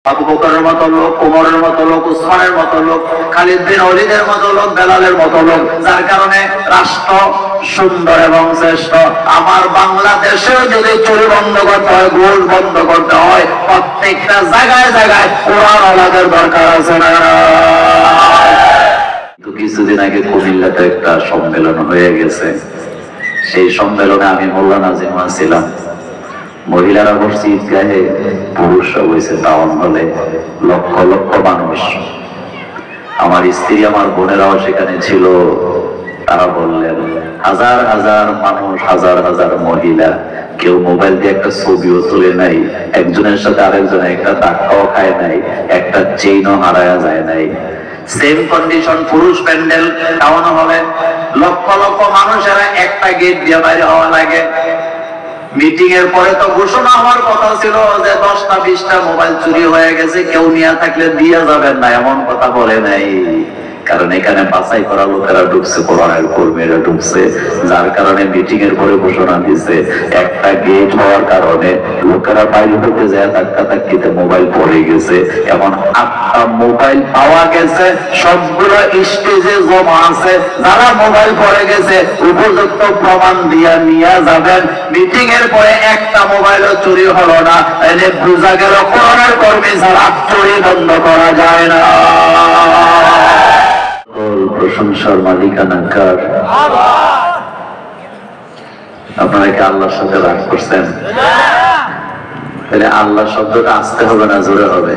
আবু বকরের মতো লোক, ওমরের মতো লোক, উসমানের মতো লোক, খালিদ বিন ওয়ালিদের মতো লোক, বেলালের মতো লোক, যার কারণে রাষ্ট্র সুন্দর এবং শ্রেষ্ঠ। আমার বাংলাদেশেও যদি চুরি বন্ধ করতে হয়, ঘুষ বন্ধ করতে হয়, প্রত্যেকটা জায়গায় জায়গায় কোরআন ওলাদের দরকার আছে না? কিছুদিন আগে কুমিল্লাতে একটা সম্মেলন হয়ে গেছে। সেই সম্মেলনে আমি মোল্লা নাজিম ছিলাম। মহিলারা বসছে ঈদগাহে, পুরুষরা বসে টাউন হলে, লক্ষ লক্ষ মানুষ। আমার স্ত্রী, আমার বোনেরাও সেখানে ছিল। তারা বললেন হাজার হাজার মানুষ, হাজার হাজার মহিলা, কেউ মোবাইল দিয়ে একটা ছবিও তুলে নাই, একজনের সাথে আরেকজন একটা ধাক্কাও খায় নাই, একটা চেইনও হারায়া যায় নাই। সেম কন্ডিশন পুরুষ প্যান্ডেল টাউন হলে, লক্ষ লক্ষ মানুষেরা একটা গেট দিয়ে বাইরে হওয়া লাগে। মিটিং এর পরে তো ঘোষণা হওয়ার কথা ছিল যে 10টা 20টা মোবাইল চুরি হয়ে গেছে, কেউ নিয়ে থাকলে দিয়ে যাবেন না, এমন কথা বলে নাই। কারণ এখানে বাছাই করা লোকেরা ঢুকছে, কোরআনের কর্মীরা ঢুকছে, যার কারণে মিটিং এর পরে ঘোষণা দিছে একটা গেট হওয়ার কারণে লোকেরা বাইরে ঢুকে যায়, ধাক্কা ধাক্কিতে মোবাইল পড়ে গেছে। এমন 8টা মোবাইল পাওয়া গেছে, সবগুলো স্টেজে জমা আছে। যারা মোবাইল পড়ে গেছে উপযুক্ত প্রমাণ দিয়ে নিয়ে যাবেন। মিটিং এর পরে একটা মোবাইলও চুরি হলো না, এনে বোঝা গেল কোরআনের কর্মী ছাড়া চুরি বন্ধ করা যায় না। প্রশংসার মালিকানা কার? আপনারা কি আল্লাহর সাথে রাগ করছেন? তাহলে আল্লাহ শব্দটা আসতে হবে না জোরে হবে?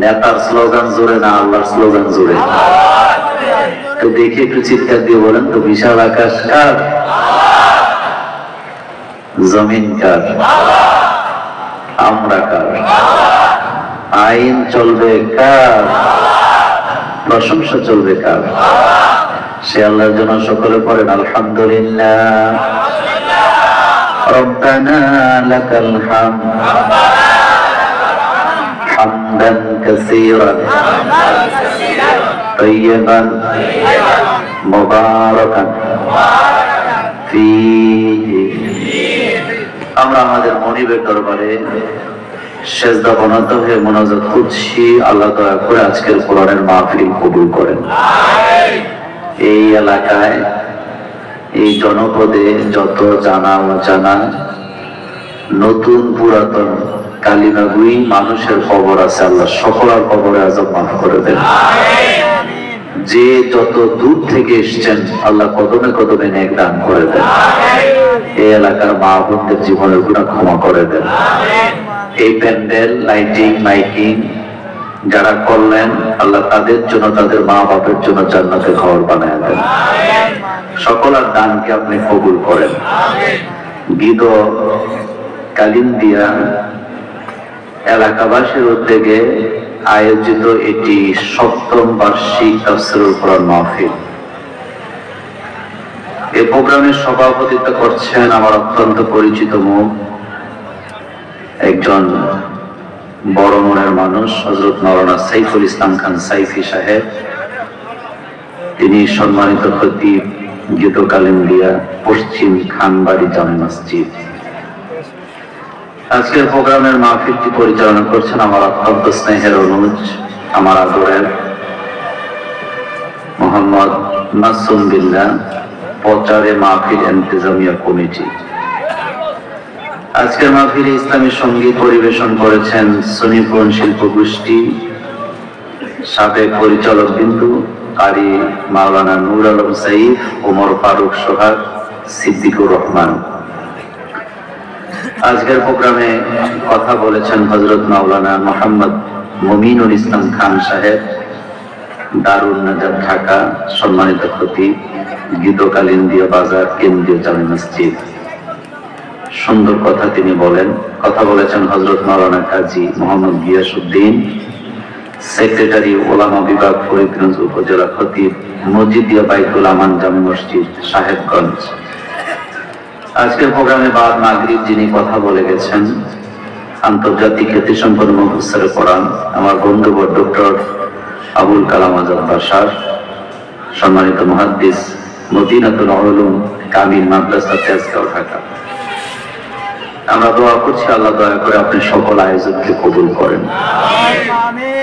নেতার স্লোগান জোরে না আল্লাহর স্লোগান জোরে? তো দেখি একটু চিৎকার দিয়ে বলেন তো, বিশাল আকাশ কার? জমিন কার? আমরা কার? আইন চলবে কার? প্রশংসা চলবে কার? সে আল্লাহর জন্য সকলে পড়েন আলহামদুলিল্লাহ। রব্বানা লাকাল হামদ হামদান কাসীরান তাইয়িবান মুবারাকান ফীহি। আমরা আমাদের মনিবের দরবারে সেজদা বনত হয়ে মোনাজাত করছি, আল্লাহ দয়া করে আজকের কোরআনের মাহফিল কবুল করেন। এই এলাকায়, এই জনপদে যত জানা অজানা, নতুন পুরাতন কালিমাগুই মানুষের কবর আছে, আল্লাহ সকলের কবরে আজব মাফ করে দেন। যে যত দূর থেকে এসছেন আল্লাহ কদমে কদমে নেক দান করে দেন। এই এলাকার মা বোনদের জীবনের গুনাহ ক্ষমা করে দেন। এই প্যান্ডেল, লাইটিং, মাইকিং যারা করলেন আল্লাহ তাদের জন্য, তাদের মা বাপের জন্য জান্নাতের ঘর বানায় দেন। সকলের দানকে আপনি কবুল করেন। গীত কালিন্দিয়া এলাকাবাসীর উদ্যোগে আয়োজিত এটি 7ম বার্ষিক তাফসীরুল কোরআন মাহফিল। এই প্রোগ্রামের সভাপতিত্ব করছেন আমার অত্যন্ত পরিচিত মুখ, একজন বড় মনের মানুষ, হযরত মাওলানা সাইফুল ইসলাম খান সাইফি সাহেব। তিনি সম্মানিত খতিব গীত কালিন্দিয়া পশ্চিম খানবাড়ি জামে মসজিদ। আজকের প্রোগ্রামের মাহফিলটি পরিচালনা করছেন আমার অত্যন্ত স্নেহের অনুজ, আমার আদরের মোহাম্মদ মাসুম বিল্লাহ, প্রচারে মাহফিল ইন্তেজামিয়া কমিটি। আজকের মাহফিলে ইসলামী সঙ্গীত পরিবেশন করেছেন সুনিপুণ শিল্প গোষ্ঠী, সাবেক পরিচালক বিন্দু কারি মাওলানা নূর আলম সাইফ, ওমর ফারুক সোহাগ, সিদ্দিকুর রহমান। আজকের প্রোগ্রামে কথা বলেছেন হযরত মাওলানা মোহাম্মদ মুমিনুল ইসলাম খান সাহেব, দারুন নাজাত ঢাকা, সম্মানিত খতিব গীত কালিন্দিয়া বাজার কেন্দ্রীয় জামে মসজিদ। সুন্দর কথা তিনি বলেন। কথা বলেছেন হযরত মাওলানা কাজী মোহাম্মদ গিয়াসউদ্দিন, সেক্রেটারি ওলামা বিভাগ, ফরিদগঞ্জ উপজেলা খতিব মসজিদিয়া বাইতুল আমান জামে মসজিদ সাহেবগঞ্জ। আজকের প্রোগ্রামে বাদ মাগরিব যিনি কথা বলে গেছেন, আন্তর্জাতিক খ্যাতিসম্পন্ন মুফাসসির কোরআন আমার বন্ধু ডক্টর আবুল কালাম আজাদ বাশার, সম্মানিত মুহাদ্দিস মদিনাতুল উলুম কামিল মাদ্রাসা তেজগাঁও ঢাকা। আমরা দোয়া করছি আল্লাহ দয়া করে আপনি সকল আয়োজনকে কবুল করেন।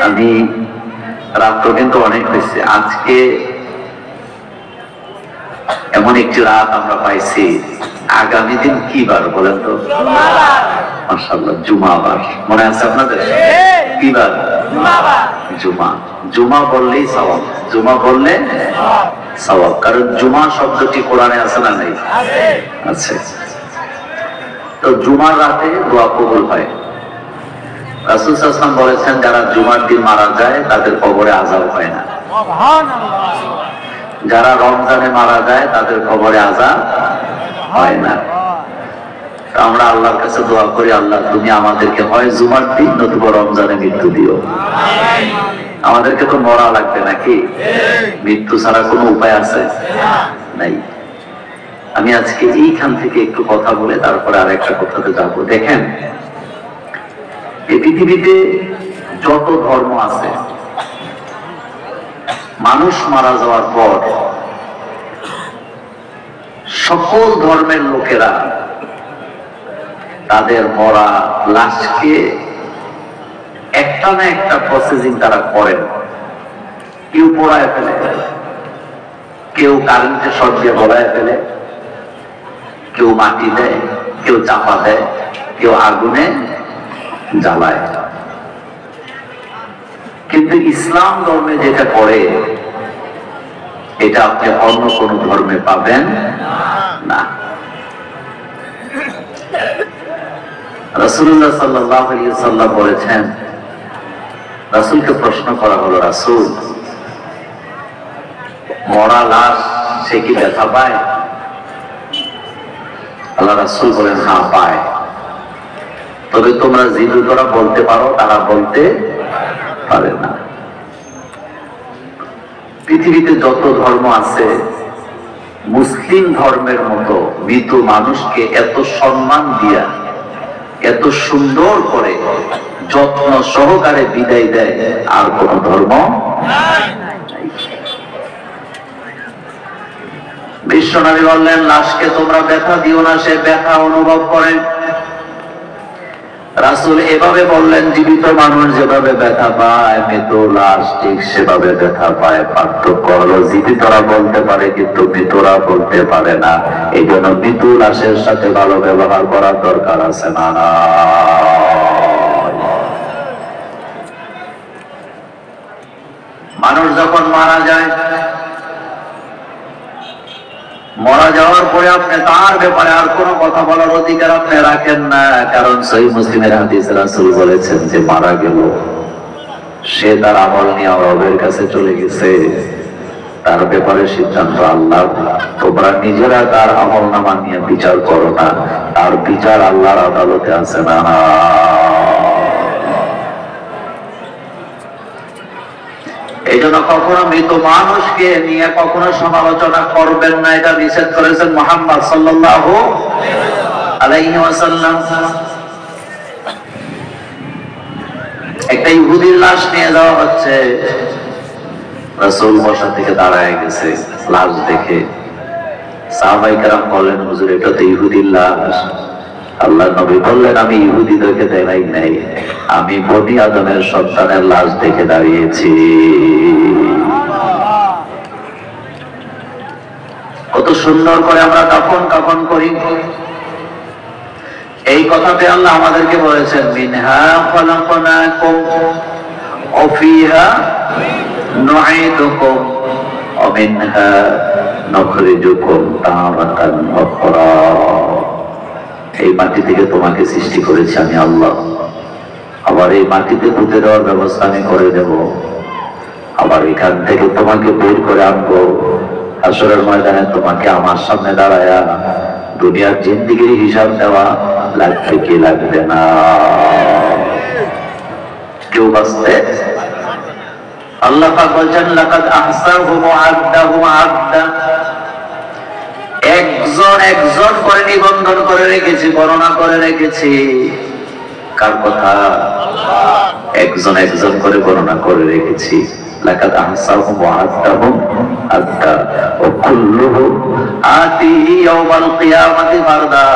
আমি রাত কিন্তু অনেক হয়েছে, আজকে এমন একটি রাত আমরা পাইছি। আগামী দিন কি বার বলেন তো? মাশাআল্লাহ, জুমাবার। মনে আছে আপনাদের? কি বার? জুমা। জুমা বললেই সওয়াব, জুমা বললে সওয়াব, কারণ জুমা শব্দটি কোরআনে আছে না নেই? আছে। তো জুমার রাতে দোয়া কবুল হয়। রাসূল সাল্লাল্লাহু আলাইহি ওয়াসাল্লাম বলেছেন, যারা জুমার দিন মারা যায় তাদের কবরে আযাব হয় না। যারা রমজানে মারা যায় তাদের কবরে আযাব হয় না। আমরা আল্লাহর কাছে দোয়া করি, আল্লাহ তুমি আমাদেরকে হয় জুমার দিন নতুবা রমজানে মৃত্যু দিও। আমাদেরকে তো মরা লাগবে নাকি? মৃত্যু ছাড়া কোনো উপায় আছে? নাই। আমি আজকে এইখান থেকে একটু কথা বলে তারপরে আর একটা কথাতে যাবো। দেখেন, এই পৃথিবীতে যত ধর্ম আছে, মানুষ মারা যাওয়ার পর সকল ধর্মের লোকেরা তাদের মরা লাশকে একটা না একটা প্রসেসিং তারা করেন। কেউ পোড়ায় ফেলে, কেউ কারেন্টের শর্ট দিয়ে গলায় ফেলে, কেউ মাটি দেয়, কেউ চাপা দেয়, কেউ আগুনে জ্বালায়। কিন্তু ইসলাম ধর্মে যেটা করে এটা আপনি অন্য কোন ধর্মে পাবেন না। রাসূলুল্লাহ সাল্লাল্লাহু আলাইহি ওয়াসাল্লাম বলেছেন, রাসূলকে প্রশ্ন করা হলো, রাসূল, মরা লাশ সে কি ব্যথা পায়? আল্লাহ রাসূল বলেন, হ্যাঁ পায়। তবে তোমরা জীবিতরা বলতে পারো, তারা বলতে পারে না। পৃথিবীতে যত ধর্ম আছে, মুসলিম ধর্মের মতো মৃত মানুষকে এত সম্মান দিয়া, এত সুন্দর করে যত্ন সহকারে বিদায় দেয় আর কোন ধর্ম নাই। বিশ্বনবী বললেন, লাশকে তোমরা ব্যথা দিও না, সে ব্যথা অনুভব করে। রাসূল এভাবে বললেন, জীবিত মানুষ যেভাবে ব্যথা পায়, মৃত লাশ ঠিক সেভাবে ব্যথা পায়। পার্থক্য হলো জীবিতরা বলতে পারে কিন্তু মৃতরা বলতে পারে না। এই জন্য মৃত লাশের সাথে ভালো ব্যবহার করার দরকার আছে না? মানুষ যখন মারা যায়, মারা যাওয়ার পরে আপনি তার ব্যাপারে আর কোনো কথা বলার অধিকার আপনি রাখেন না, কারণ সহিহ মুসলিমের হাদিসে রাসূল বলেছেন যে মারা গেল, সে তার আমল নিয়ে রবের কাছে চলে গেছে, তার ব্যাপারে সিদ্ধান্ত আল্লাহ। তোমরা নিজেরা তার আমলনামা নিয়ে বিচার করো না, তার বিচার আল্লাহর আদালতে আছে না। এই জন্য কখনো মৃত মানুষকে নিয়ে কখনো সমালোচনা করবেন না, এটা নিষেধ করেছেন মুহাম্মদ সাল্লাল্লাহু আলাইহি ওয়াসাল্লাম। একটা ইহুদির লাশ নিয়ে যাওয়া হচ্ছে, রাসূল বসা থেকে দাঁড়ায় গেছে, লাশ দেখে সাহাবায়ে কেরাম বললেন, হুজুর এটা তো ইহুদির লাশ। আল্লাহর নবী বললেন, আমি ইহুদি দেখে দাঁড়াই নাই, আমি বনি আদমের সন্তানের লাশ দেখে দাঁড়িয়েছি। কত সুন্দর করে আমরা দাফন কাফন করি। এই কথাতে আল্লাহ আমাদেরকে বলেছেন, মিনহা খালাকনাকুম ওয়া ফিহা নুঈদুকুম ওয়া মিনহা নুখরিজুকুম তারাতান উখরা। এই মাটি থেকে তোমাকে সৃষ্টি করেছি আমি আল্লাহ, আবার এই মাটিতে পুঁতে দেওয়ার ব্যবস্থা আমি করে দেব, আবার এখান থেকে তোমাকে বের করে আনবো, হাসরের ময়দানে তোমাকে আমার সামনে দাঁড়ায়া দুনিয়ার জিন্দেগির হিসাব দেওয়া লাগবে কি লাগবে না। কেউ বাঁচতে? আল্লাহ পাক বলছেন, লাকাদ আহসাহুম ওয়া আদ্দাহুম আদ্দা। একজন একজন করে নিবন্ধন করে রেখেছি, গণনা করে রেখেছি। কার কথা? একজন একজন করে গণনা করে রেখেছি। লাকাদ আহসাহুম ওয়া আদ্দাহুম আদ্দা ওয়া কুল্লুহুম আতিহি ইয়াওমাল কিয়ামাতি ফারদা।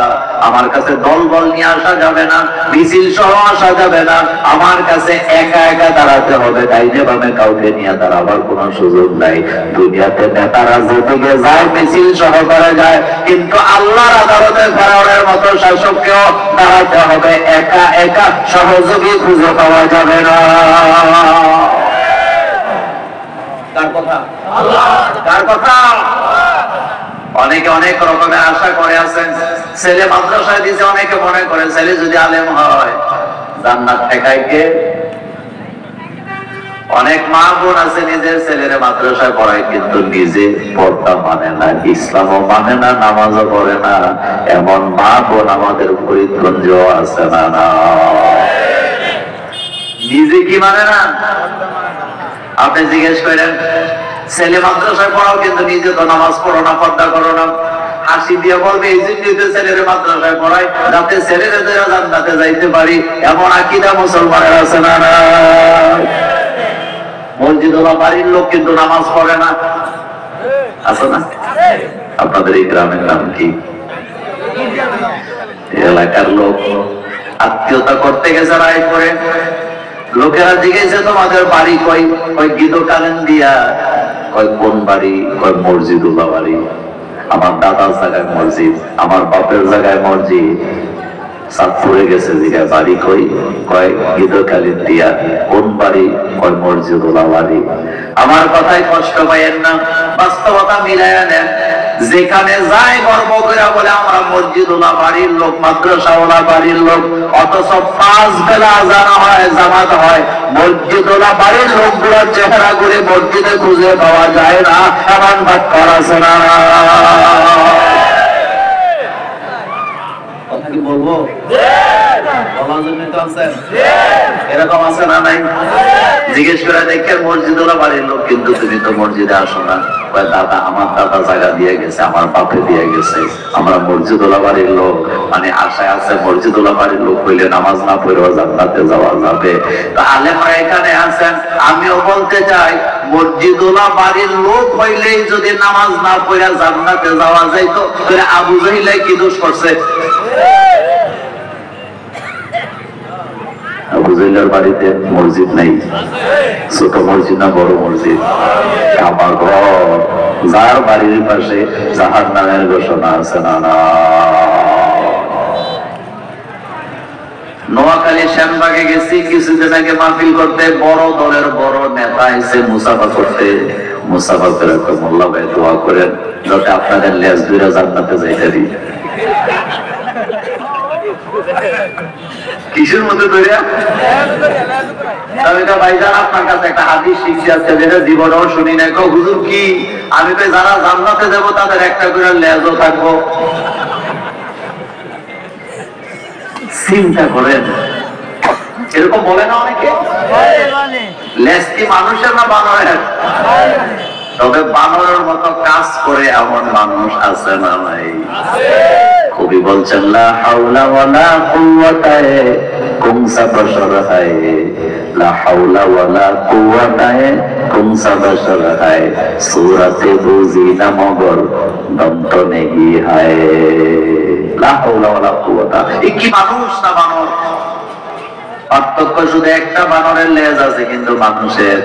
আমার কাছে দল বল নিয়ে আসা যাবে না, মিছিল সহ আসা যাবে না, আমার কাছে একা একা দাঁড়াতে হবে, ডাইনে বামে কাউকে নিয়ে দাঁড়াবার কোনো সুযোগ নাই। দুনিয়াতে নেতারা যেদিকে যায় মিছিল সহ করে যায়, কিন্তু আল্লাহর আদালতে ফেরাউনের মতো শাসককেও দাঁড়াতে হবে, একা একা সহযোগী খুঁজে পাওয়া যাবে না। কার কথা? কার কথা? অনেকে অনেক রকমের আশা করে আছেন, ছেলে মাদ্রাসায় দিতে, অনেকে মনে করে ছেলে যদি আলেম হয় জান্নাত ঠেকায় কে? অনেক মা বোন আছে নিজের ছেলের মাদ্রাসায় পড়ায়, কিন্তু নিজে পর্দা মানে না, ইসলামও মানে না, নামাজও পড়ে না, এমন মা বোন আমাদের ফরিদগঞ্জেও আছে না? না, নিজে কি মানে না? আপনি জিজ্ঞেস করেন, ছেলে মাদ্রাসায় পড়াও কিন্তু নিজে তো নামাজ পড়ো না, পর্দা করো না। হাসি দিয়ে বলবে এই জন্য ছেলের মাদ্রাসায় পড়াই, যাতে ছেলেরা জান্নাতে যাইতে পারি, এমন আকীদা মুসলমানের আছে না? না, মসজিদওয়ালা বাড়ির লোক কিন্তু নামাজ পড়ে না, আছে না? আপনাদের এই গ্রামের নাম কি? এলাকার লোক আত্মীয়তা করতে গেছে রায় করে, লোকেরা জিজ্ঞেসে তোমাদের বাড়ি কই? কয় গিদো কালেন দিয়া। কয় কোন বাড়ি? কয় মসজিদুল্লাহ বাড়ি। আমার দাদার জায়গায় মসজিদ, আমার বাপের জায়গায় মসজিদ। চাঁদপুরে গেছে জিজ্ঞাসা বাড়ি কই? কয় গিদো কালেন দিয়া। কোন বাড়ি? কয় মসজিদুল্লাহ বাড়ি। আমার কথায় কষ্ট পাইয়েন না, বাস্তবতা মিলাইয়া নেন। যেখানে যায় গর্ব করে বলে আমরা মসজিদওয়ালা বাড়ির লোক, মাদ্রাসাওয়ালা বাড়ির লোক, অথচ 5 বেলা আযান হয়, জামাত হয়, মসজিদওয়ালা বাড়ির লোকগুলোর চেহারা করে মসজিদে খুঁজে পাওয়া যায় না, এমন বাদ করা আছে না? কথা কি বলবো? এরকম আছে না? নাই? জিজ্ঞেস করে দেখে মসজিদওয়ালা বাড়ির লোক, কিন্তু তুমি তো মসজিদে আসো না। দাদা, আমার দাদা জায়গা দিয়ে গেছে, আমার বাপে দিয়ে গেছে, আমরা মসজিদওয়ালা বাড়ির লোক, মানে আশায় আছে মসজিদওয়ালা বাড়ির লোক হইলে নামাজ না পড়েও জান্নাতে যাওয়া যাবে। তো আলেমরা এখানে আছেন, আমিও বলতে চাই মসজিদওয়ালা বাড়ির লোক হইলেই যদি নামাজ না পড়ে জান্নাতে যাওয়া যাইতো, তাহলে আবু জাহিল কি দোষ করছে? আবু জাহিলের বাড়িতে মসজিদ নাই, ছোট মসজিদ না বড় মসজিদ? আমার ঘর, যার বাড়ির পাশে জাহান্নামের ঘোষণা আছে না? না, নোয়াখালী শ্যামবাগে গেছি কিছুদিন আগে মাহফিল করতে, বড় দলের বড় নেতা এসে মুসাফা করতে। মুসাফা করে মোল্লা ভাই দোয়া করেন যাতে আপনাদের লেজ দুইরা জান্নাতে যাইতে দিই। কিসের মধ্যে ধরে? ভাইজান আপনার কাছে একটা হাদিস শিখছি আজকে, যেটা জীবনেও শুনি না। হুজুর কি? আমি তো যারা জান্নাতে যাব তাদের একটা করে লেজও থাকবো। চিন্তা করেন, এরকম বলে না অনেকে? লেজ কি মানুষের না বানরের? তবে বানরের মতো কাজ করে এমন মানুষ আছে না? নাই? কবি বলছেন লা হাওলা ওয়ালা কুওয়াতা কুমসা বশর হায়, লা হাওলা ওয়ালা কুওয়াতা কুমসা বশর হায়, সূরাতে বুঝি না মগর দন্ত নেহি হায়। লা হাওলা ওয়ালা কুওয়াতা, এই কি মানুষ না বানর? পার্থক্য শুধু একটা, বানরের লেজ আছে কিন্তু মানুষের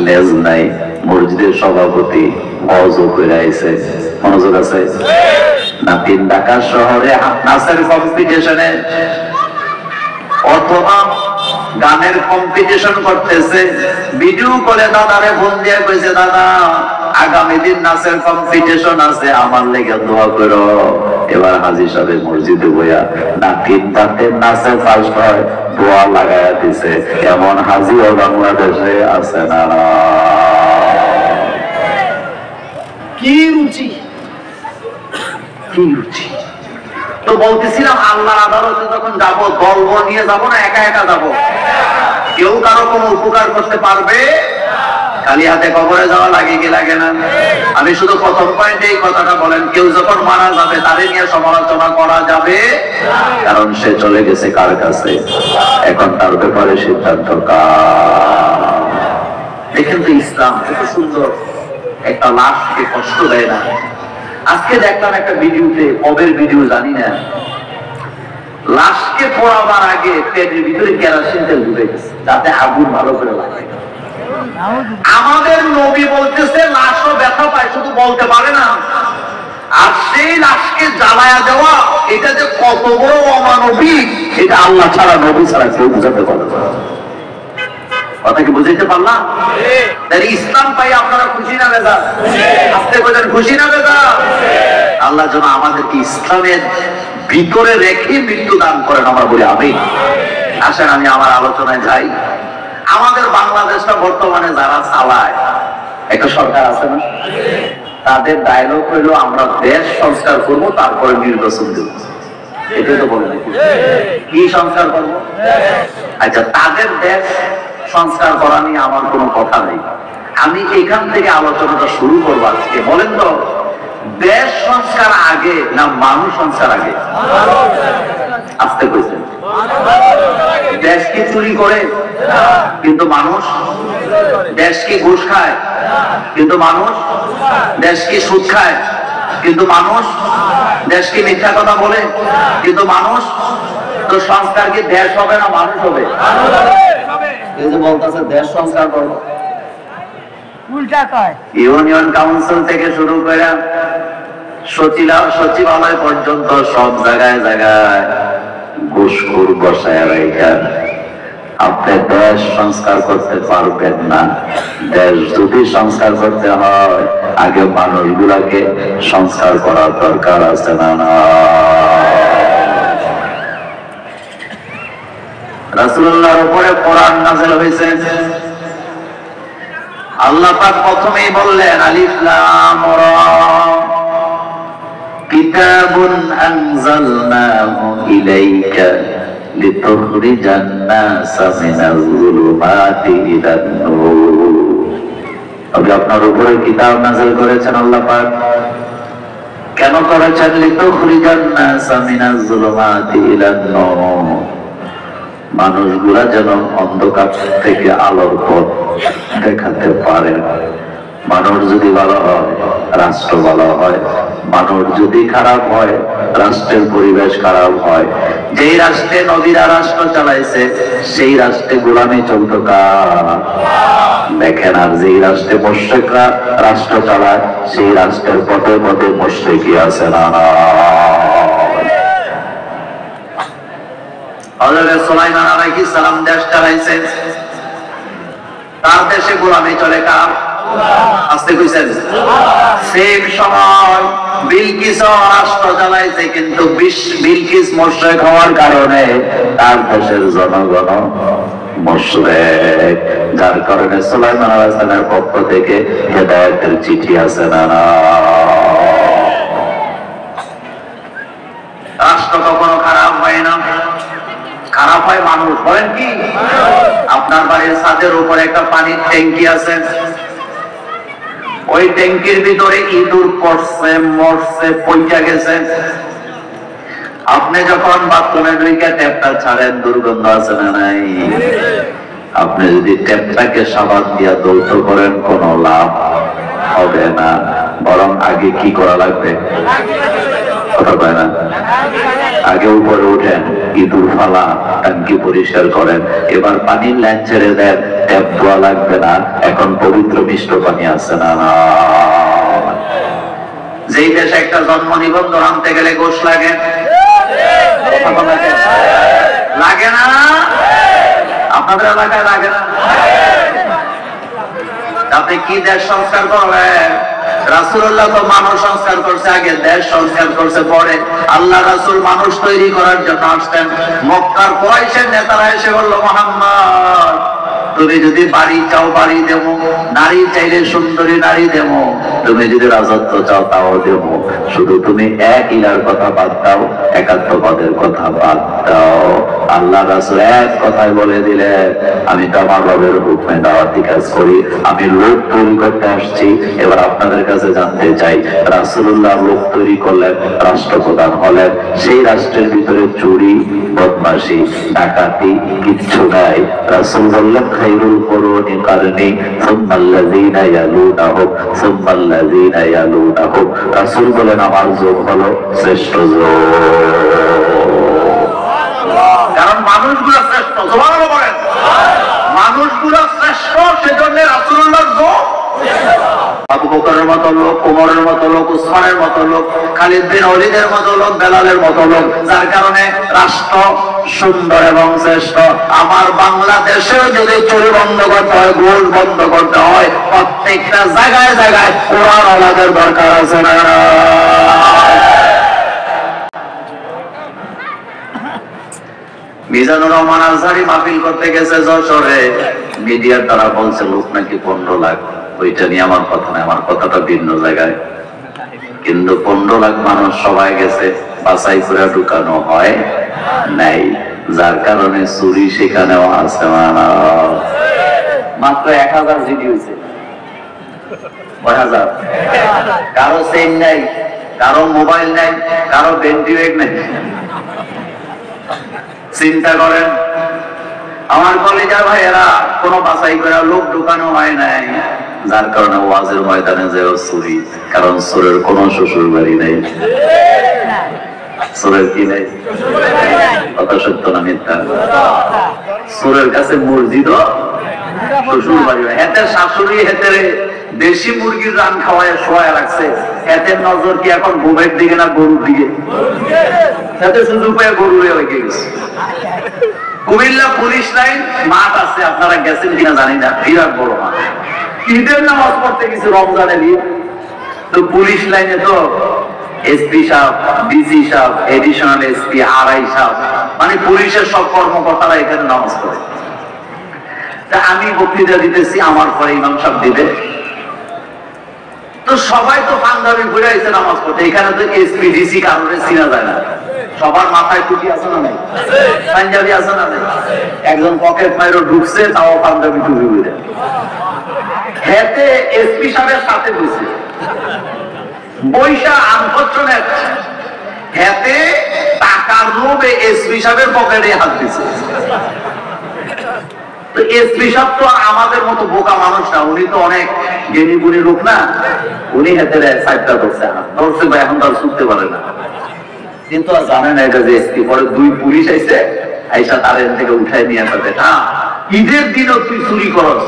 লেজ নাই। মসজিদের সভাপতি ওয়াজও করে আইছে, মনোযোগ আছে? নাতিন ঢাকা শহরে নাচের কম্পিটিশনে অথবা গানের কম্পিটিশন করতেছে, ভিডিও করে দাদারে ফোন দিয়ে কইছে, দাদা আগামী দিন নাচের কম্পিটিশন আছে, আমার লেগে দোয়া করো। এবার হাজী সাহেব মসজিদে বইয়া নাতিন দাঁতের নাচে ফার্স্ট হয়, দোয়া লাগাইয়া দিছে। এমন হাজীও বাংলাদেশে আছে না? কি রুচি, কি রুচি! তো বলতেছিলাম আল্লাহর আদালতে যখন যাবো, দল নিয়ে যাবো না একা একা যাবো? কেউ কারো কোনো উপকার করতে পারবে? খালি হাতে কবরে যাওয়া লাগে কি লাগে না? আমি শুধু প্রথম পয়েন্টে এই কথাটা বলেন, কেউ যখন মারা যাবে তারে নিয়ে সমালোচনা করা যাবে, কারণ সে চলে গেছে কার কাছে, এখন তার ব্যাপারে সিদ্ধান্ত কার। দেখেন তো ইসলাম কত সুন্দর, একটা লাশকে কষ্ট দেয় না। আজকে দেখলাম একটা ভিডিওতে, কবের ভিডিও জানি না, লাশকে পোড়াবার আগে পেটের ভিতরে কেরোসিন তেল ঢুকে গেছে যাতে আগুন ভালো করে লাগে। আমাদের নবী বলতেছে লাশও ব্যথা পায়, শুধু বলতে পারে না। আর সেই লাশকে জ্বালায়া দেওয়া, এটা যে কত বড় অমানবিক, এটা আল্লাহ ছাড়া নবী ছাড়া কেউ বুঝাতে পারে না। কথা কি বুঝাইতে পারলাম? ইসলাম পাই আপনারা খুশি না বেজা? আজকে বলেন খুশি না বেজা? আল্লাহ যেন আমাদেরকে ইসলামের ভিতরে রেখে মৃত্যু দান করেন, আমরা বলি আমিন। আসেন আমি আমার আলোচনায় যাই। আমাদের বাংলাদেশটা বর্তমানে যারা চালায়, একটা সরকার আছে না, তাদের ডায়লগ হইলো আমরা দেশ সংস্কার করব, তারপরে নির্বাচন দেব। এটাই তো বলে নাকি কি সংস্কার করব? আচ্ছা, তাদের দেশ সংস্কার করা নিয়ে আমার কোনো কথা নেই। আমি এখান থেকে আলোচনাটা শুরু করবো আজকে। বলেন তো, দেশ সংস্কার আগে না মানুষ সংস্কার আগে? আসতে কইছেন। দেশ কি চুরি করে কিন্তু মানুষ? দেশ কি ঘুষ খায় কিন্তু মানুষ? দেশ কি সুদ খায় কিন্তু মানুষ? দেশ কি মিথ্যা কথা বলে কিন্তু মানুষ? তো সংস্কার কি দেশ হবে না মানুষ হবে? এই যে বলতেছে দেশ সংস্কার করবো, উল্টা কয়। ইউনিয়ন কাউন্সিল থেকে শুরু করে সচিবালয় পর্যন্ত সব জায়গায় জায়গায় ঘুষখোর বসায় রাখা। আপনি দেশ সংস্কার করতে পারবেন না। দেশ যদি সংস্কার করতে হয়, আগে মানুষগুলাকে সংস্কার করার দরকার আছে না? না, রাসূলুল্লাহর উপরে কোরআন নাযিল হয়েছে। আল্লাহ পাক প্রথমেই বললেন আলিফ লাম রা, কিতাবুন আনজালনাহু ইলাইকা লিতুখরিজান নাসা মিনাজ যুলুমাতি ইলান নূর। আমি আপনার উপরে কিতাব নাযিল করেছেন আল্লাহ পাক। কেন করেছেন? লিতুখরিজান নাসা মিনাজ যুলুমাতি ইলান নূর, মানুষগুলা যেন অন্ধকার থেকে আলোর পথ দেখাতে পারে। মানুষ যদি ভালো হয়, রাষ্ট্র ভালো হয়। মানুষ যদি খারাপ হয়, রাষ্ট্রের পরিবেশ খারাপ হয়। যেই রাষ্ট্রে নবীরা রাষ্ট্র চালাইছে, সেই রাষ্ট্রে গোলামি চলত কার? দেখেন, আর যেই রাষ্ট্রে মুশরিকরা রাষ্ট্র চালায়, সেই রাষ্ট্রের পথে পথে মুশরিকি আছে না? হযরত সুলাইমান আলাইহিস সালাম দেশ চালাইছেন, তার দেশে গোলামি চলে কার? আসতে কইছেন। সেম সময় বিলকিস রাষ্ট্র চালাইছে, কিন্তু বিলকিস মুশরিক হওয়ার কারণে তার দেশের জনগণ মুশরিক। যার কারণে সুলাইমান আলাইহিস সালামের পক্ষ থেকে হেদায়েতের চিঠি আছে না? রাষ্ট্র কখনো খারাপ হয় না, খারাপ হয় মানুষ। বলেন কি? আপনার বাড়ির ছাদের উপরে একটা পানির ট্যাঙ্কি আছে, ওই ট্যাঙ্কির ভিতরে ইঁদুর পড়ছে, মরছে, পইচা গেছে। আপনি যখন বাথরুমে ঢুকে ট্যাপটা ছাড়েন, দুর্গন্ধ আছে না নাই? আপনি যদি ট্যাপটাকে সাবান দিয়া দৌত করেন, কোনো লাভ হবে না। বরং আগে কি করা লাগবে? কথা কয় না? আগে উপরে উঠেন, ইঁদুর ফালা, ট্যাঙ্কি পরিষ্কার করেন। এবার পানির লাইন ছেড়ে দেন, ট্যাপ ধোয়া লাগবে না। এখন পবিত্র মিষ্ট পানি আছে না? যেই দেশে একটা জন্ম নিবন্ধন আনতে গেলে ঘুষ লাগে, লাগে না? আপনাদের এলাকায় লাগে না? আপনি কি দেশ সংস্কার করবেন? রাসূলুল্লাহ তো মানুষ সংস্কার করছে আগে, দেশ সংস্কার করছে পরে। আল্লাহ রাসূল মানুষ তৈরি করার জন্য আসতেন। মক্কার কুরাইশের নেতারা এসে বলল, মুহাম্মদ তুমি যদি বাড়ি চাও বাড়ি দেব, নারী চাইলে সুন্দরী নারী দেব, তুমি যদি রাজত্ব চাও তাও দেব, শুধু তুমি এক ইলার কথা বাদ দাও, একাত্মবাদের কথা বাদ দাও। আল্লাহ রাসূল এক কথাই বলে দিলেন, আমি তো আমার রবের হুকুমে দাওয়াতি কাজ করি, আমি লোক তৈরি করতে আসছি। এবার আপনাদের কাছে জানতে চাই, রাসূলুল্লাহ লোক তৈরি করলেন, রাষ্ট্রপ্রধান হলেন, সেই রাষ্ট্রের ভিতরে চুরি, বদমাশি, ডাকাতি কিচ্ছু নাই। রাসূল বললেন, খায়রুল কুরুনি কারনি সুম্মাল্লাযীনা ইয়ালুনাহুম সুম্মাল্লাযীনা ইয়ালুনাহুম। রাসূল বলেন, আমার যুগ হলো শ্রেষ্ঠ যুগ। কারণ মানুষগুলো শ্রেষ্ঠ। সুবহানাল্লাহ বলেন। মানুষগুলো শ্রেষ্ঠ, সেজন্য রাসূলুল্লাহর গো আবু বকরের মতো লোক, ওমরের মতো লোক, উসমানের মতো লোক, খালিদ বিন ওয়ালিদের মতো লোক, বেলালের মতো লোক, যার কারণে রাষ্ট্র সুন্দর এবং শ্রেষ্ঠ। আমার বাংলাদেশেও যদি চুরি বন্ধ করতে হয়, ঘুষ বন্ধ করতে হয়, প্রত্যেকটা জায়গায় জায়গায় কোরআন ওয়ালাদের দরকার আছে না? মিজানুর রহমান আজহারি মাহফিল করতে গেছে যশোরে, মিডিয়ার দ্বারা বলছে লোক নাকি 15 লাখ। ওইটা নিয়ে আমার কথা নয়, আমার কথাটা ভিন্ন জায়গায়। কিন্তু 15 লাখ মানুষ সবাই গেছে, বাছাই করে ঢুকানো হয় নাই, যার কারণে চুরি সেখানেও আছে। মাত্র 1000 জিডি হয়েছে, 1000। কারো চেইন নাই, কারো মোবাইল নাই, কারো ভেন্টিলেটর নাই। চিন্তা করেন, আমার কলেজের ভাইয়েরা কোনো বাছাই করে লোক ঢুকানো হয় নাই, যার কারণে ওয়াজের ময়দানে যে চুরি। কারণ চোরের কোনো শ্বশুর বাড়ি নেই। চোরের কি নেই? কথা সত্য না মিথ্যা? চোরের কাছে মসজিদ শ্বশুর বাড়ি নেই। এতে শাশুড়ি হেতে দেশি মুরগির রান খাওয়ায় শোয়া রাখছে, এতে নজর কি এখন ঘুমের দিকে না গরুর দিকে? এতে সুযোগ পেয়ে গরু হয়ে গেছে। কুমিল্লা পুলিশ লাইন মাঠ আছে, আপনারা গেছেন কিনা জানি না, বিরাট বড় মাঠ। ঈদের নামাজ পড়তে গেছে রমজানে নিয়ে, তো পুলিশ লাইনে তো এসপি সাহেব, ডিসি সাহেব, এডিশনাল এসপি, আরআই সাহেব, মানে পুলিশের সব কর্মকর্তারা এখানে নামাজ পড়ে। তা আমি বক্তৃতা দিতেছি, আমার পরে ইমাম সাহেব দিবে, তো সবাই তো পাঞ্জাবি ঘুরে আইছে নামাজ পড়তে। এখানে তো এসপি ডিসি কারণে চিনা যায় না, সবার মাথায় টুপি আছে না নাই? পাঞ্জাবি আছে না নাই? একজন পকেট মাইরো ঢুকছে, তাও পাঞ্জাবি টুপি ঘুরে। হেতে এসপি সাহেবের সাথে বসে বৈশা আনফরচুনেট, হেতে টাকার লোভে এসপি সাহেবের পকেটে হাত দিছে। তো এসপি সাহেব তো আমাদের মতো বোকা মানুষ না, উনি তো অনেক জ্ঞানী গুণী লোক না, উনি হেতে সাইডটা ধরছে, ধরছে বা এখন তার ছুটতে পারে না। কিন্তু আর জানে না এটা যে এসপি। পরে 2 পুলিশ আইছে, আইসা তার এখান থেকে উঠাই নিয়ে আসতে, হ্যাঁ ঈদের দিনও তুই চুরি করস?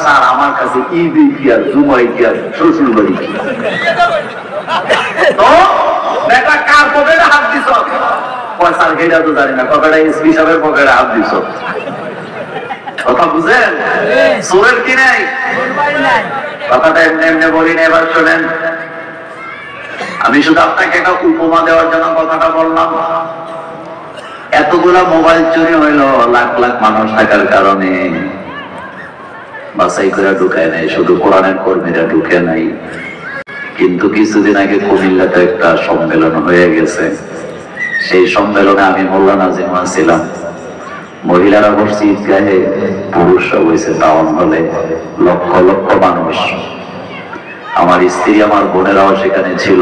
স্যার আমার কাছে ঈদ কি আর জুমাই কি আর শ্বশুর বাড়ি কি? তো বেটা কার পকেটে হাত দিছ? স্যার সেটা তো জানি না, পকেটে এসপি সাহেবের পকেটে হাত দিছ। কথা বুঝেন? চোরের কি নাই? কথাটা এমনি এমনি বলি না, এবার শোনেন। আমি শুধু আপনাকে একটা উপমা দেওয়ার জন্য কথাটা বললাম। এতগুলা মোবাইল চুরি হইলো লাখ লাখ মানুষ থাকার কারণে, বাছাই করে ঢুকায় নাই, শুধু কোরআনের কর্মীরা ঢুকে নাই। কিন্তু কিছুদিন আগে কুমিল্লাতে একটা সম্মেলন হয়ে গেছে, সেই সম্মেলনে আমি মোল্লা নাজিম ছিলাম। মহিলারা বসছে ঈদগাহে, পুরুষরা বসে টাউন হলে, লক্ষ লক্ষ মানুষ। আমার স্ত্রী, আমার বোনেরাও সেখানে ছিল।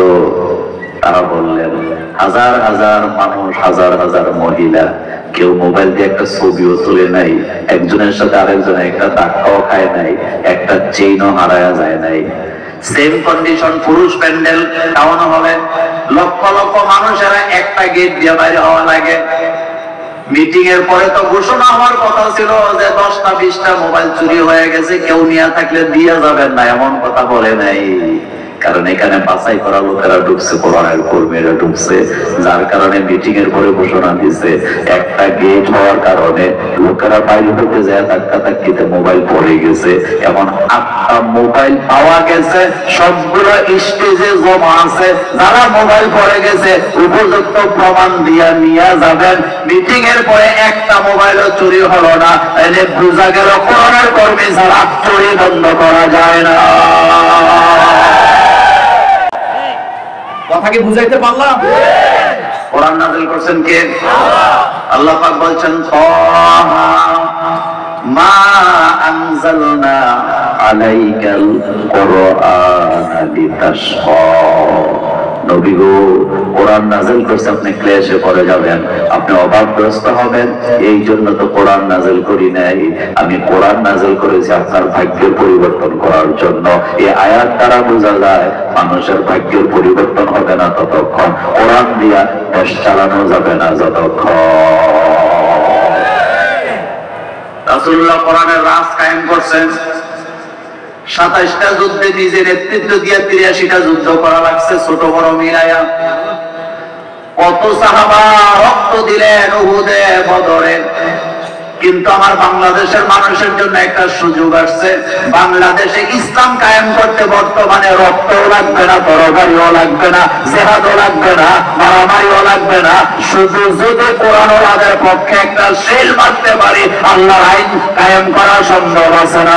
তারা বললেন হাজার হাজার মানুষ, হাজার হাজার মহিলা, কেউ মোবাইল দিয়ে একটা ছবিও তুলে নাই, একজনের সাথে আরেকজনের একটা ধাক্কাও খায় নাই, একটা চেইনও হারায়া যায় নাই। সেম কন্ডিশন পুরুষ প্যান্ডেল টাউন হলে, লক্ষ লক্ষ মানুষেরা একটা গেট দিয়ে বাইরে হওয়া লাগে। মিটিং এর পরে তো ঘোষণা হওয়ার কথা ছিল যে 10টা 20টা মোবাইল চুরি হয়ে গেছে, কেউ নিয়ে থাকলে দিয়ে যাবেন না, এমন কথা বলে নাই। কারণ এখানে বাছাই করা লোকেরা ঢুকছে, কোরআনের কর্মীরা ঢুকছে, যার কারণে মিটিং এর পরে ঘোষণা দিচ্ছে একটা গেট হওয়ার কারণে লোকেরা বাইরে ঢুকে যায়, ধাক্কা ধাক্কিতে মোবাইল পড়ে গেছে। এমন 8টা মোবাইল পাওয়া গেছে, সবগুলো স্টেজে জমা আছে। যারা মোবাইল পড়ে গেছে উপযুক্ত প্রমাণ দিয়ে নিয়ে যাবেন। মিটিং এর পরে একটা মোবাইলও চুরি হলো না, এনে বোঝা গেল কোরআনের কর্মী ছাড়া চুরি বন্ধ করা যায় না। কথা কি বুঝাইতে পারলাম? কোরআন নাযিল করছেন কে? আল্লাহ পাক বলছেন তাহা মা আনজালনা আলাইকাল কুরআনা লিতাশকা। নবী গো, কোরআন নাযিল করছে আপনি ক্লেশে পড়ে যাবেন, আপনি অভাবগ্রস্ত হবেন, এই জন্য তো কোরআন নাযিল করি নাই। আমি কোরআন নাযিল করেছি আপনার ভাগ্যের পরিবর্তন করার জন্য। এই আয়াত দ্বারা বোঝা যায় মানুষের ভাগ্যের পরিবর্তন হবে না ততক্ষণ, কোরআন দিয়া দেশ চালানো যাবে না যতক্ষণ। রাসূলুল্লাহ কোরআনের রাজ কায়েম করছেন। 27টা যুদ্ধে নিজে নেতৃত্ব দিয়ে 83টা যুদ্ধ করা লাগছে, ছোট বড় মিলায়া। কত সাহাবা রক্ত দিলেন উহুদে, বদরে। কিন্তু আমার বাংলাদেশের মানুষের জন্য একটা সুযোগ আসছে। বাংলাদেশে ইসলাম কায়েম করতে বর্তমানে রক্তও লাগবে না, তরবারিও লাগবে না, জিহাদও লাগবে না, মারামারিও লাগবে না। শুধু যদি কোরআন ওয়ালাদের পক্ষে একটা শিল মারতে পারি, আল্লাহর আইন কায়েম করা সম্ভব আছে না?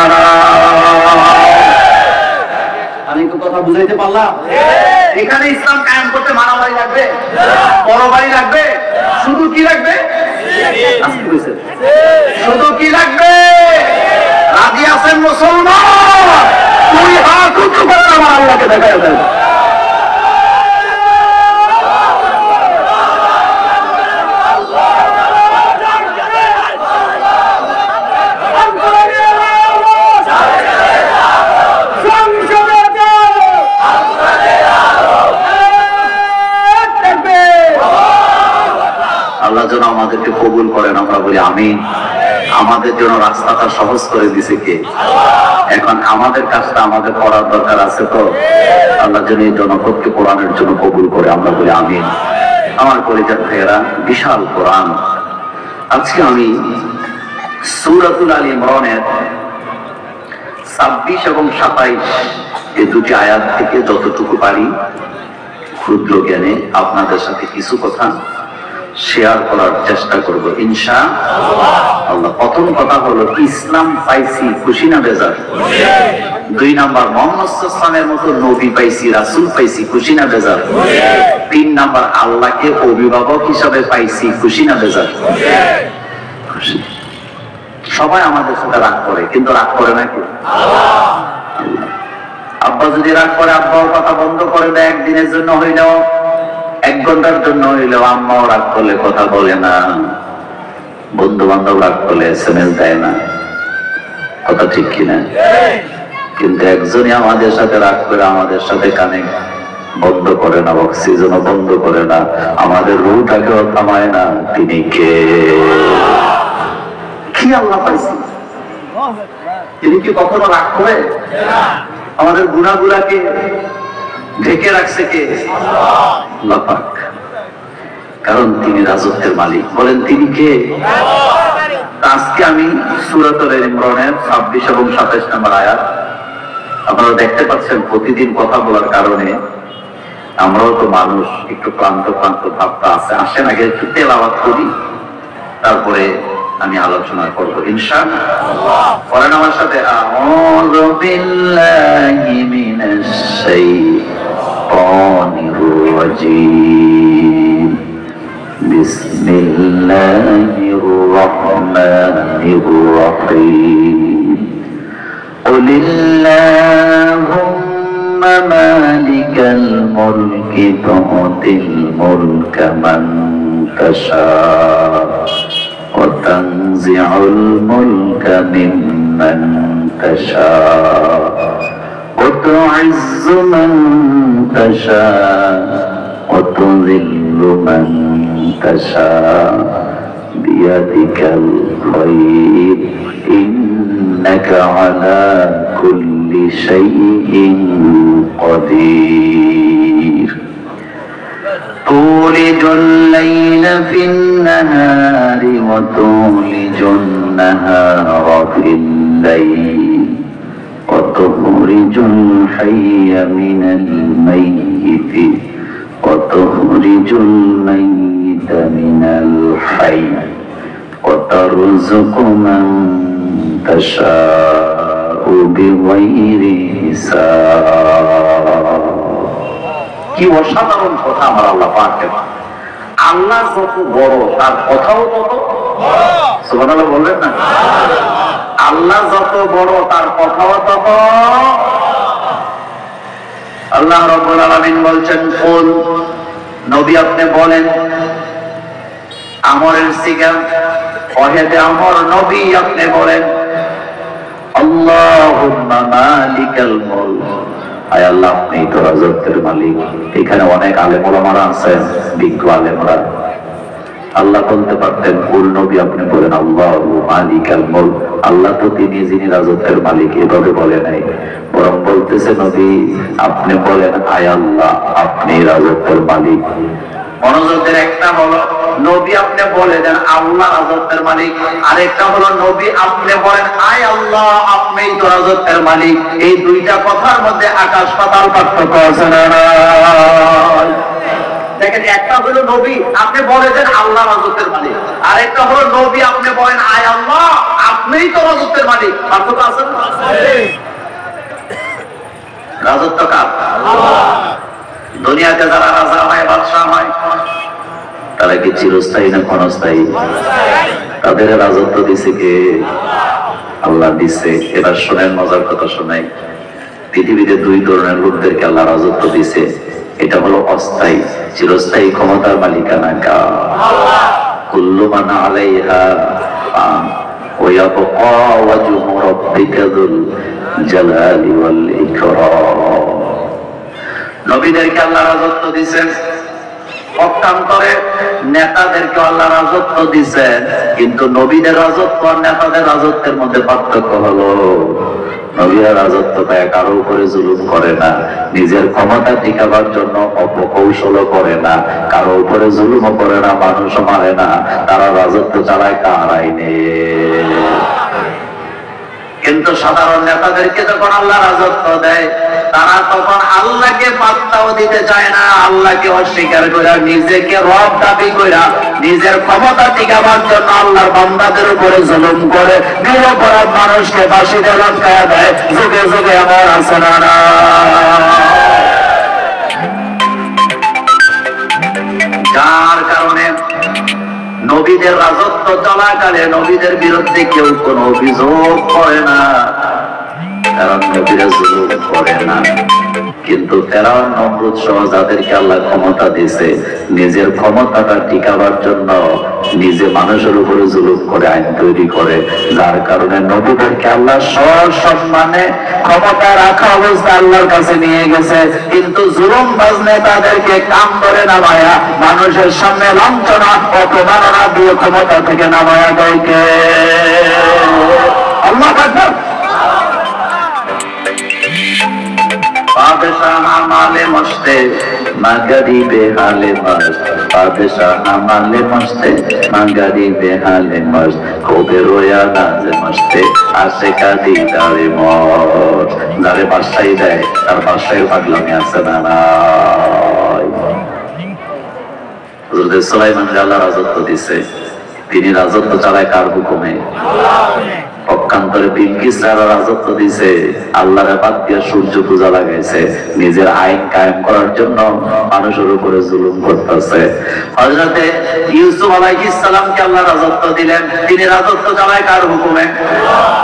আমি তো কথা বুঝাইতে পারলাম? এখানে ইসলাম কায়েম করতে মারামারি লাগবে, তরবারি লাগবে, শুধু কি লাগবে? শুধু কি লাগবে? রাজি আছেন মুসলমান? তুই হাত উঁচু করে আমার আল্লাহকে দেখায় দেন। আল্লাহ যেন আমাদেরকে কবুল করেন, আমরা বলি আমিন। আমাদের জন্য রাস্তাটা সহজ করে দিছে কে? এখন আমাদের কাজটা আমাদের করার দরকার আছে তো। আল্লাহ যেন এই জনপদকে কোরআনের জন্য কবুল করে, আমরা বলি আমিন। আমার কলিজার ভাইয়েরা, বিশাল কোরআন। আজকে আমি সূরাতুল আল ইমরানের 26 এবং 27 এই দুটি আয়াত থেকে যতটুকু পারি ক্ষুদ্র জ্ঞানে আপনাদের সাথে কিছু কথা শেয়ার করার চেষ্টা করব ইনশাআল্লাহ। প্রথম কথা হলো, ইসলাম পাইছি খুশি না বেজার? 2 নাম্বার, মুহাম্মদ সাল্লাল্লাহু আলাইহি ওয়াসাল্লামের মতো নবী পাইছি, রাসূল পাইছি, খুশি না বেজার? 3 নাম্বার, আল্লাহকে অভিভাবক হিসাবে পাইছি, খুশি না বেজার? খুশি। সবাই আমাদের সাথে রাগ করে, কিন্তু রাগ করে নাকি? আব্বা যদি রাগ করে, আব্বাও কথা বন্ধ করে দেয় একদিনের জন্য হইলেও, 1 ঘন্টার জন্য হইলেও। আম্মাও রাগ করলে কথা বলে না, বন্ধু বান্ধব রাগ করলে SMS দেয় না, কথা ঠিক কিনা? কিন্তু একজনই আমাদের সাথে রাগ করে আমাদের সাথে কানেক্ট বন্ধ করে না, অক্সিজেনও বন্ধ করে না, আমাদের রুহটাকেও থামায় না। তিনি কে? কি আল্লাহ পাইছি? তিনি কি কখনো রাগ করে? আমাদের গুনাহগুলোকে ঢেকে রাখছে কে? আল্লাহ পাক। কারণ তিনি রাজত্বের মালিক। বলেন তিনি কে? আজকে আমি সূরাতুল ইমরানের 26 এবং 27 নম্বর আয়াত, আপনারা দেখতে পাচ্ছেন প্রতিদিন কথা বলার কারণে আমরাও তো মানুষ, একটু ক্লান্ত ক্লান্ত ভাবটা আছে। আসেন আগে একটু তেলাওয়াত করি, তারপরে আমি আলোচনা করবো ইনশাআল্লাহ। পড়েন আমার সাথে, আউযু বিল্লাহি মিনাশ শাইতানির রাজীম, বিসমিল্লাহির রাহমানির রাহিম। কুলিল্লাহুম্মা মালিকাল মুলকি তু'তিল মুলকা মান তাশা وتنزع الملك ممن تشاء وتعز من تشاء وتذل من تشاء بيدك الخير إنك على كل شيء قدير تولج الليل في النهار وتولج النهار في الليل وتخرج الحي من الميت وتخرج الميت من الحي وترزق من تشاء بغير حساب। কি অসাধারণ কথা আমার আল্লাহ পাকের। আল্লাহ যত বড় তার কথাও তত বড়। সুবহানাল্লাহ বললেন না? আল্লাহ যত বড় তার কথাও তত। আল্লাহ রাব্বুল আলামিন বলছেন, কুল, নবী আপনি বলেন, আমরের সিগা ওয়াহিদে আমর, নবী আপনি বলেন, আল্লাহুম্মা মালিকাল মুলক, আয় আল্লাহ আপনি তো রাজত্বের মালিক। এখানে অনেক আলেম ওলামারা আছেন, বিজ্ঞ আলেমরা, আল্লাহ বলতে পারতেন কুল নবী আপনি বলেন আল্লাহু মালিকাল মুলক, আল্লাহ তো তিনি যিনি রাজত্বের মালিক, এভাবে বলে নাই। বরং বলতেছে নবী আপনি বলেন আয় আল্লাহ আপনি রাজত্বের মালিক। মনোযোগের একটা হলো নবী আপনি বলে দেন আল্লাহ রাজত্বের মালিক, আরেকটা হলো নবী আপনি বলেন আয় আল্লাহ আপনিই তো রাজত্বের মালিক। এই দুইটা কথার মধ্যে আকাশ পাতাল পার্থক্য আছে না? দেখেন, একটা হলো নবী আপনি বলে দেন আল্লাহ রাজত্বের মালিক, আরেকটা হলো নবী আপনি বলেন আয় আল্লাহ আপনিই তো রাজত্বের মালিক। পার্থক্য আছে না? রাজত্ব কার? দুনিয়াতে যারা রাজা হয় বাদশাহ হয় তারা কি চিরস্থায়ী না ক্ষণস্থায়ী? তাদের রাজত্ব দিছে কে? আল্লাহ দিছে। এবার শোনেন, মজার কথা শোনাই। পৃথিবীতে দুই ধরনের লোকদেরকে আল্লাহ রাজত্ব দিছে। এটা হলো অস্থায়ী। চিরস্থায়ী ক্ষমতার মালিকানা কার? কুল্লু মান আলাইহা ফান ওয়া ইয়াবকা ওয়াজহু রাব্বিকা যুল জালালি ওয়াল ইকরাম। নবীদেরকে আল্লাহ রাজত্ব দিয়েছেন, পক্ষান্তরে নেতাদেরকে আল্লাহ রাজত্ব দিয়েছেন। কিন্তু নবীদের রাজত্ব আর নেতাদের রাজত্বের মধ্যে পার্থক্য হলো নবীরা রাজত্ব পায় কারো উপরে জুলুম করে না, নিজের ক্ষমতা টিকাবার জন্য অপকৌশলও করে না, কারো উপরে জুলুমও করে না, মানুষও মারে না। তারা রাজত্ব চালায় কার আইনে। কিন্তু সাধারণ নেতাদেরকে যখন আল্লাহ রাজত্ব দেয় তারা তখন আল্লাহকে পাত্তাও দিতে চায় না, আল্লাহকে অস্বীকার করে নিজেকে রব দাবি করে নিজের ক্ষমতা টিকাবার জন্য আল্লাহর বান্দাদের উপরে জুলুম করে, নিরপরাধ মানুষকে ফাঁসিতে লটকায়া দেয়। যুগে যুগে এমন আছে না? যার কারণে নবীদের রাজত্ব চলাকালে নবীদের বিরুদ্ধে কেউ কোনো অভিযোগ করে না, কারণ নবীরা জুলুম করে না। কিন্তু ফেরাউন নমরুদ সহ যাদেরকে আল্লাহ ক্ষমতা দিয়েছে, নিজের ক্ষমতাটা টিকাবার জন্য নিজে মানুষের উপরে জুলুম করে আইন তৈরি করে, যার কারণে নবীদেরকে আল্লাহ সসম্মানে ক্ষমতা রাখা অবস্থা আল্লাহর কাছে নিয়ে গেছে। কিন্তু জুলুমবাজ নেতাদেরকে কাম করে নামায়া মানুষের সামনে লাঞ্ছনা অপমাননা দিয়ে ক্ষমতা থেকে নামায়া দেয় কে? আল্লাহু আকবার। বাদশাহ আমালে মস্তে মাগরিবে হালে মস্ত, বাদশাহ আমালে মস্তে মাগরিবে হালে মস্ত, কবে রোয়া নাজে মস্তে আসে কাদি দারে মস্ত। যারে বাদশাহী দেয় তার বাদশাহের পাগলামি আছে না? হযরত সুলাইমান আল্লাহ রাজত্ব দিছে, তিনি রাজত্ব চালায় কার হুকুমে? পক্ষান্তরে বিলকিস রাজত্ব দিছে, আল্লাহর বাদ দিয়ে সূর্য পূজা লাগাইছে, নিজের আইন কায়েম করার জন্য মানুষের উপরে জুলুম করতেছে। হযরতে ইউসুফ আলাইহিস সালামকে আল্লাহ রাজত্ব দিলেন, তিনি রাজত্ব চালায় কার হুকুমে?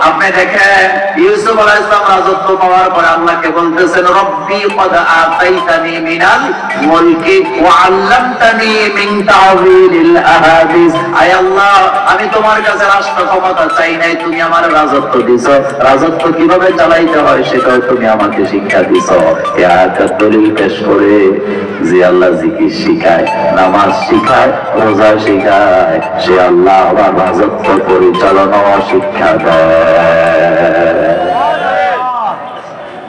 আপনি দেখেন ইউসুফ আলাইহিস সালাম রাজত্ব পাওয়ার পরে আল্লাহকে বলতেছেন রব্বি ক্বাদ আতাইতানি মিনাল মুলকি ওয়া আল্লামতানি মিন তাওয়িলিল আহাদিস। আয় আল্লাহ, আমি তোমার কাছে রাষ্ট্র ক্ষমতা চাই নাই, তুমি আমার রাজত্ব দিছো, রাজত্ব কিভাবে চালাইতে হয় সেটাও তুমি আমাকে শিক্ষা দিছো। এই আয়াতের দলিল পেশ করে যে আল্লাহ জিকির শিখায়, নামাজ শিখায়, রোজা শিখায়, সে আল্লাহ আবার রাজত্ব পরিচালনা শিক্ষা দেয়,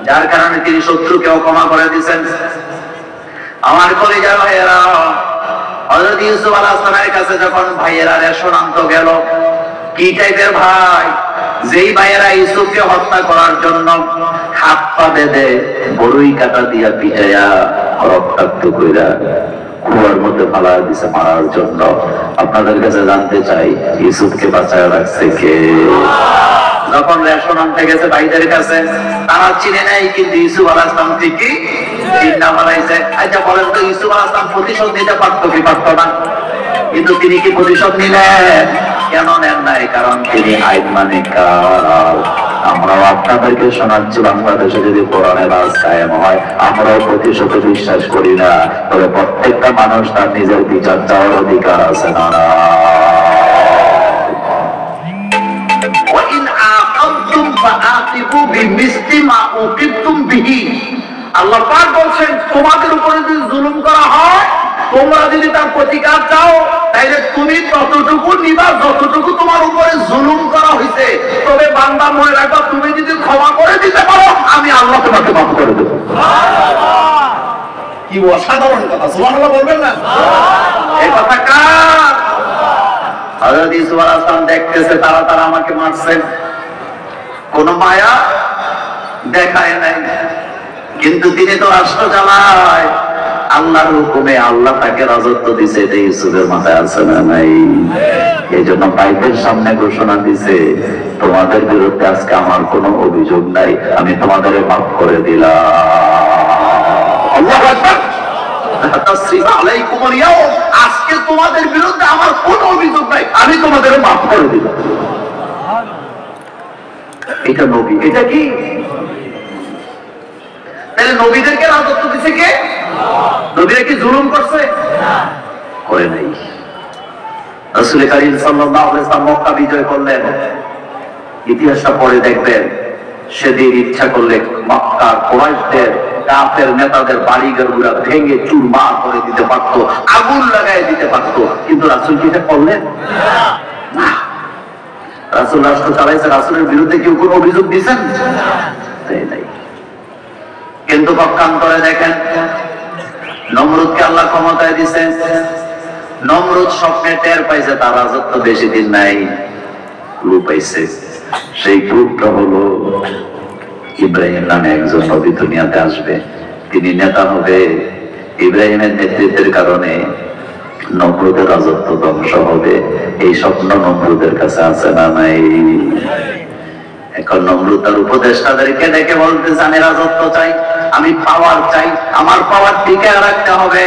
যার কারণে তিনি শত্রুকেও ক্ষমা করে দিয়েছেন। আমার কলিজার ভাইয়েরা, হযরত ইউসুফ আলাইহিস সালামের কাছে যখন ভাইয়েরা রেশন আনতে গেল, কি টাইপের ভাই? যেই ভাইয়েরা ইউসুফকে হত্যা করার জন্য হাত পা বেঁধে বড়ই কাটা দিয়া পিটাইয়া রক্তাক্ত কইরা কুয়ার মধ্যে ফালা দিছে মারার জন্য। আপনাদের কাছে জানতে চাই ইউসুফকে বাঁচায় রাখছে কে? যখন রেশন আনতে গেছে ভাইদের কাছে, তারা চিনে নাই, কিন্তু ইউসুফ আলাইহিস সালাম ঠিকই চিন্তা বানাইছে। আচ্ছা বলেন তো, ইউসুফ আলাইহিস সালাম প্রতিশোধ নিতে পারতো কি পারতো না? কিন্তু তিনি কি প্রতিশোধ নিলেন? কেন নেন নাই? কারণ তিনি আইন মানে কার। আমরাও আপনাদেরকে শোনাচ্ছি, বাংলাদেশে যদি কোরআনের রাজ কায়েম হয়, আমরাও প্রতিশোধে বিশ্বাস করি না, তবে প্রত্যেকটা মানুষ তার নিজের বিচার চাওয়ার অধিকার আছে না? আল্লাহ পাক বলছেন তোমাদের উপরে যদি জুলুম করা হয় তোমরা যদি তার প্রতিকার চাও তাইলে তুমি ততটুকু নিবা যতটুকু তোমার উপরে জুলুম করা হয়েছে। তবে বান্দা মনে রাখবা, তুমি যদি ক্ষমা করে দিতে পারো আমি আল্লাহ তোমাকে মাফ করে দেবো। কি অসাধারণ কথা, সুবহানাল্লাহ বলবেন না? এই কথা কার? হযরত ইউসুফ আলাইহিস সালাম দেখতেছে তারা আমাকে মারছে, কোন মায়া দেখায় নাই, কিন্তু তিনি তো রাষ্ট্র চালায় আল্লাহর হুকুমে। আল্লাহ তাকে রাজত্ব দিছে, এটা ইউসুফের মাথায় আছে না নাই? এই জন্য বাইবেলের সামনে ঘোষণা দিছে, তোমাদের বিরুদ্ধে আজকে আমার কোনো অভিযোগ নাই, আমি তোমাদের মাফ করে দিলাম। আল্লাহু আকবার। আজকে তোমাদের বিরুদ্ধে আমার কোনো অভিযোগ নাই, আমি তোমাদের মাফ করে দিলাম। এটা নবী, এটা কি? তাহলে নবীদেরকে রাজত্ব দিছে কে? নবীরা কি জুলুম করছে? করে নাই। রাসূল কারীম সাল্লাল্লাহু আলাইহি ওয়াসাল্লাম মক্কা বিজয় করলেন, ইতিহাসটা পড়ে দেখবেন, সেদিন ইচ্ছা করলে মক্কা কুরাইশদের কাফের নেতাদের বাড়িঘরগুলো ভেঙে চুরমার করে দিতে পারতো, আগুন লাগাই দিতে পারতো, কিন্তু রাসূল কি এটা করলেন? না। রাসূল রাষ্ট্র চালাইছে, রাসূলের বিরুদ্ধে কেউ কোনো অভিযোগ দিয়েছেন? তাই নাই। কিন্তু পক্ষান্তরে দেখেন, নমরুদকে আল্লাহ ক্ষমতায় দিয়েছেন। নমরুদ স্বপ্নে টের পাইছে তার রাজত্ব বেশি দিন নাই, ক্লু পাইছে। সেই ক্লুটা হলো ইব্রাহিম নামে একজন নবী দুনিয়াতে আসবে, তিনি নেতা হবে। ইব্রাহিমের নেতৃত্বের কারণে নমরুদের রাজত্ব ধ্বংস হবে। এই স্বপ্ন নমরুদের কাছে আছে না নাই? এখন নমরুদ তার উপদেষ্টাদেরকে ডেকে বলতেছে, আমি রাজত্ব চাই, আমি পাওয়ার চাই, আমার পাওয়ার টিকে রাখতে হবে,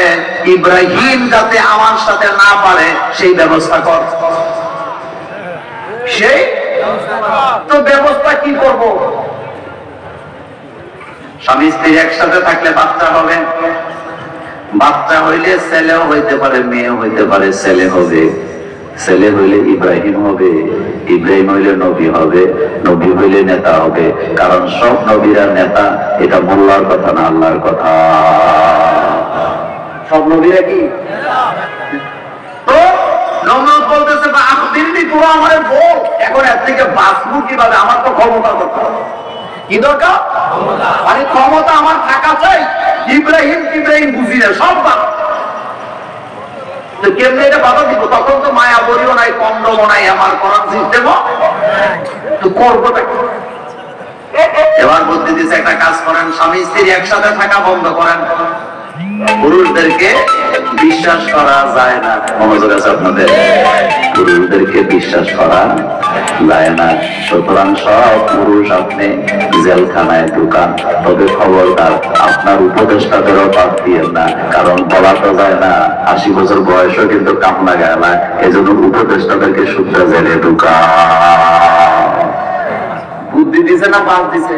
ইব্রাহিম যাতে আমার সাথে না পারে সেই ব্যবস্থা কর। সেই তো ব্যবস্থা কি করব? স্বামী স্ত্রী একসাথে থাকলে বাচ্চা হবে, বাচ্চা হইলে ছেলেও হইতে পারে, মেয়েও হইতে পারে, ছেলে হবে। ছেলে হইলে ইব্রাহিম হবে, ইব্রাহিম হইলে নবী হবে, নবী হইলে নেতা হবে। কারণ সব নবীরা নেতা, এটা মোল্লার কথা না, আল্লাহর কথা। সব নবীরা কি? তো নমরুদ বলতেছে, দিল্লি পুরো আমার বল, এখন এর থেকে বাঁচবো কিভাবে? আমার তো ক্ষমতা দরকার। কি দরকার? মানে ক্ষমতা আমার থাকা চাই। ইব্রাহিম বুঝি না, সব বাদ। কেমনে এটা বাধা দিব? তখন তো মায়া বলিও নাই, কন্ডমও নাই, আমার করার সিস্টেমও তো করবোটা কি? এবার বুদ্ধি দিচ্ছে, একটা কাজ করেন, স্বামী স্ত্রী একসাথে থাকা বন্ধ করেন। পুরুষদেরকে বিশ্বাস করা যায় না, মনোযোগ আছে আপনাদের? পুরুষদেরকে বিশ্বাস করা যায় না। সুতরাং সব পুরুষ আপনি জেলখানায় ঢুকান, তবে খবরদার আপনার উপদেষ্টাদেরও বাদ দিয়েন না, কারণ বলা তো যায় না, 80 বছর বয়সও কিন্তু কাম লাগায় না। এই জন্য উপদেষ্টাদেরকে শুদ্ধ জেলে ঢুকা। বুদ্ধি দিছে না বাদ দিছে?